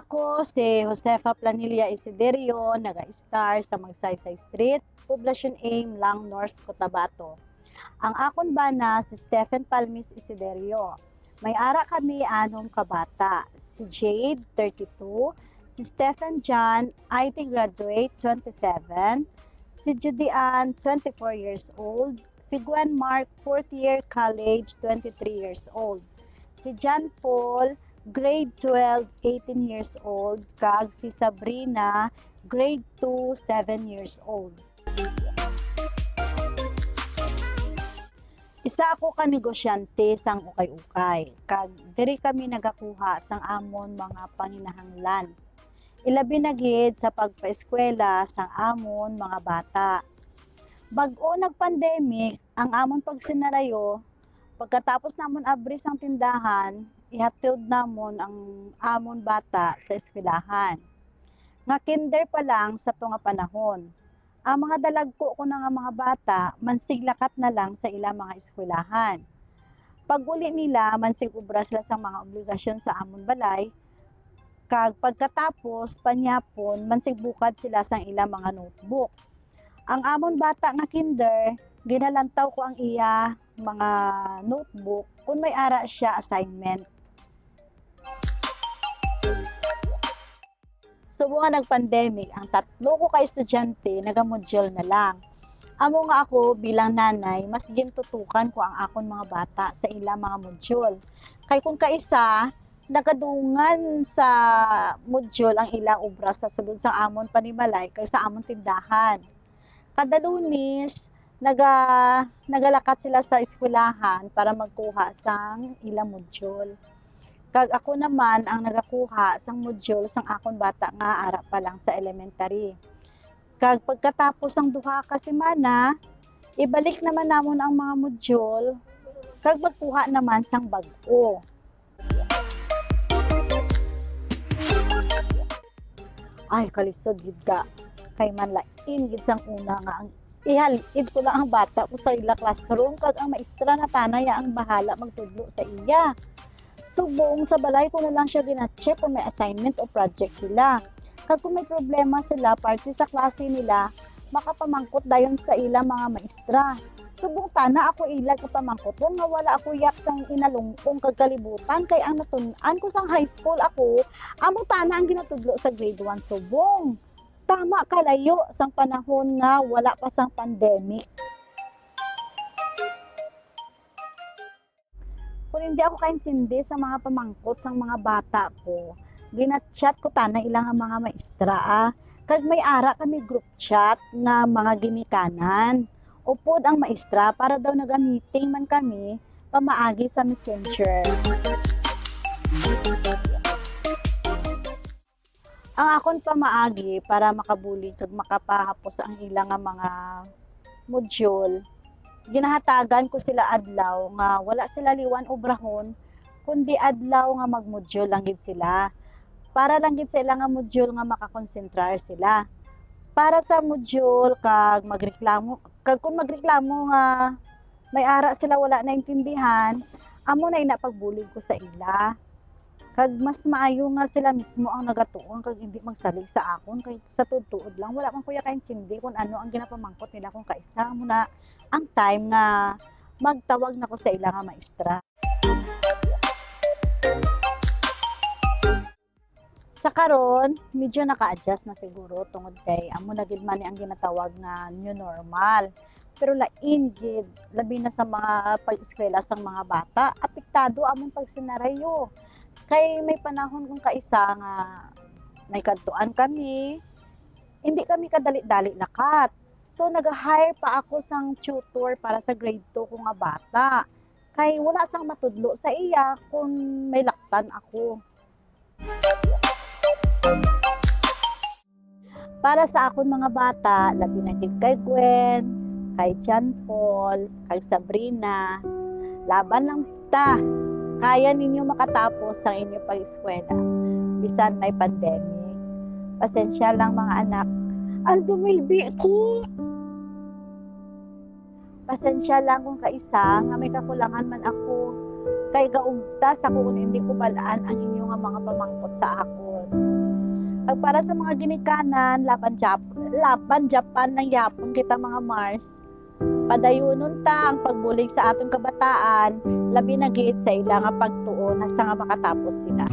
Ako si Josefa Planilla Isiderio, naga-star sa Magsaysay Street, Poblacion Aim lang, North Cotabato. Ang akon bana si Stephen Palmis Isiderio. May ara kami anong kabata. Si Jade, 32, si Stephen John, IT graduate, 27, si Judy Ann, 24 years old, si Gwen Mark, 4th year college, 23 years old, si John Paul, grade 12, 18 years old, kag si Sabrina, grade 2, 7 years old. Isa ako ka negosyante sang ukay-ukay, kag diri kami nagakuha sang amon mga panginahanglan. Ilabi na gid sa pagpaeskwela sang amon mga bata. Bag-o nag-pandemic, ang amon pagsinarayo, pagkatapos namon abri sang tindahan, ihatid namon ang amon bata sa eskwelahan. Nga kinder pa lang sa tunga panahon. Ang mga dalagko ko na nga mga bata, mansiglakat na lang sa ilang mga eskwelahan. Pag uli nila, mansig ubra sila sa mga obligasyon sa amon balay, kag pagkatapos, panyapon, mansig bukad sila sa ilang mga notebook. Ang amon bata nga kinder, ginalantaw ko ang iya mga notebook kung may ara siya assignment. So, nga nag-pandemic, ang tatlo ko ka estudyante, naga-module na lang. Amo nga ako bilang nanay, mas gintutukan ko ang akon mga bata sa ilang mga module. Kay kung kaisa, nakadungan sa module ang ilang obra sa sulod sa amon panimalay kay sa amon tindahan. Kada Lunes, nagalakat sila sa eskwelahan para magkuha sang ilang module. Kag ako naman ang nagakuha sang module sang akon bata nga ara pa lang sa elementary. Kag pagkatapos ang duha ka semana, ibalik naman namon ang mga module kag magkuha naman sang bag-o. Ay, kalisod gid ka. Kay man lain gid sang una nga ang ihalid ko lang ang bata ko sa ila classroom kag ang maestra na tanay ang bahala magtudlo sa iya. Subong sa balay ko na lang siya gina-check kung may assignment o project sila. Kag kung may problema sila, parte sa klase nila, makapamangkot dayon sa ilang mga maestra. Subong tana ako ilag kapamangkot nga wala ako yak sang inalungkong kag kalibutan kay ang natun-an ko sang high school ako, amo tana ang ginatudlo sa grade 1 subong. Tama kalayo sang panahon nga wala pa sang pandemic. Kung hindi ako kaintindi sa mga pamangkot sang mga bata ko, ginachat ko tana ilang mga maestra. Kag may ara kami group chat nga mga ginikanan. Upod ang maestra para daw naga-meeting man kami pamaagi sa messenger. Ang akon pamaagi para makabuli kag makapahapos ang ilang mga module, ginahatagan ko sila adlaw nga wala sila liwan obrahon kundi adlaw nga magmodule lang gid sila para lang gid sa ilang nga module nga makakonsentrar sila para sa module kag magreklamo kag kung magreklamo nga may ara sila wala naintindihan amo na ina pagbulig ko sa ila kag mas maayo nga sila mismo ang nagatuon kag hindi magsalig sa akon kay sa tuod lang wala man kuya kaintindi kung ano ang ginapamangkot nila kung kaisa mo na ang time nga magtawag na ko sa ilang nga maestra. Sa karon, medyo naka-adjust na siguro tungod kay amo na gid man ang ginatawag nga new normal. Pero lain gid labi na sa mga pag-eskwela sang mga bata, apektado among pagsinarayo. Kay may panahon kung kaisa nga may kadtuan kami, hindi kami kadali-dali lakat. So nag-hire pa ako sang tutor para sa grade 2 ko nga bata. Kay wala sang matudlo sa iya kung may laktan ako. Para sa akon mga bata, labi na gid kay Gwen, kay John Paul, kay Sabrina, laban lang ta. Kaya ninyo makatapos ang inyong pag-eskwela, bisan may pandemic. Pasensya lang mga anak, Aldo Milby ko. Pasensya lang kung kaisa nga may kakulangan man ako. Kay gaugtas ako kung hindi ko balaan ang inyong mga pamangkot sa akon. Pag para sa mga ginikanan, laban Japan ng yapon kita mga Mars. Padayunon ta ang pagbulig sa atong kabataan, labi na gid sa ilang nga pagtuon hasta nga makatapos sila.